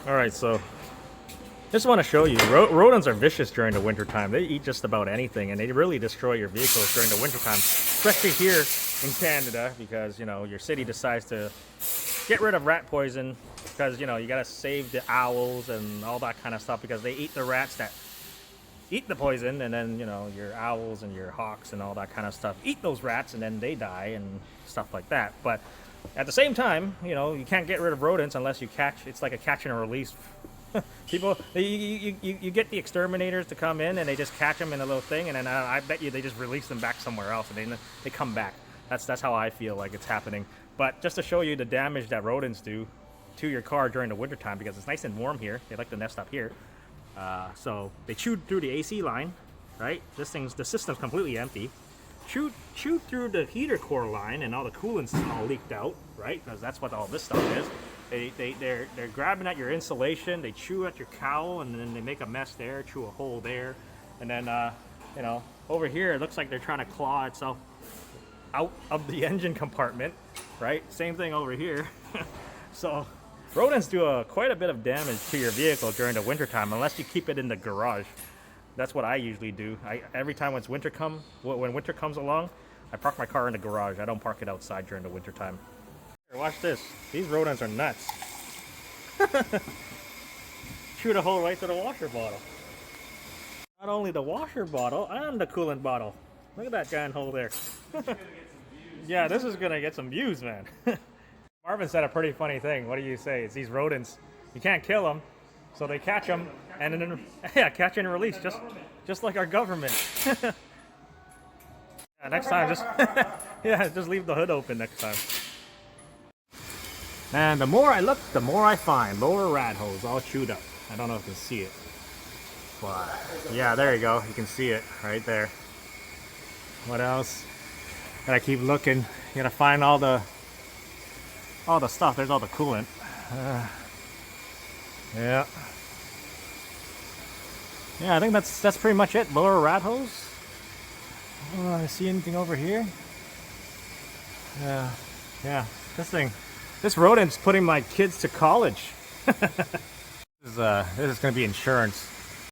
Alright, so just want to show you, rodents are vicious during the wintertime. They eat just about anything, and they really destroy your vehicles during the wintertime, especially here in Canada, because, you know, your city decides to get rid of rat poison because, you know, you got to save the owls and all that kind of stuff because they eat the rats that eat the poison, and then, you know, your owls and your hawks and all that kind of stuff eat those rats, and then they die and stuff like that. But at the same time, you know, you can't get rid of rodents unless you catch. It's like a catch and release. People, you get the exterminators to come in and they just catch them in a little thing, and then I bet you they just release them back somewhere else, and they come back. That's how I feel like it's happening. But just to show you the damage that rodents do to your car during the wintertime, because it's nice and warm here. They like to nest up here. So they chewed through the AC line, right? The system's completely empty. Chewed through the heater core line, and all the coolant's all leaked out, right? Because that's what all this stuff is. They're grabbing at your insulation, they chew at your cowl, and then they make a mess there, chew a hole there, and then you know, over here it looks like they're trying to claw itself out of the engine compartment, right? Same thing over here. So rodents do quite a bit of damage to your vehicle during the wintertime, unless you keep it in the garage. That's what I usually do. Every time when winter comes along, I park my car in the garage. I don't park it outside during the wintertime. Watch this. These rodents are nuts. Shoot a hole right to the washer bottle. Not only the washer bottle, and the coolant bottle. Look at that giant hole there. Yeah, this is gonna get some views, man. Marvin said a pretty funny thing. What do you say? It's these rodents. You can't kill them, so they catch them, and then yeah, catch and release, just like our government. Yeah, next time, just leave the hood open next time. And the more I look, the more I find lower rat holes all chewed up. I don't know if you can see it, but yeah, there you go. You can see it right there. What else? Gotta keep looking. You gotta find all the stuff. There's all the coolant. Yeah. Yeah, I think that's pretty much it. Lower rat holes. Oh, I see anything over here? Yeah. This rodent's putting my kids to college. This is gonna be insurance.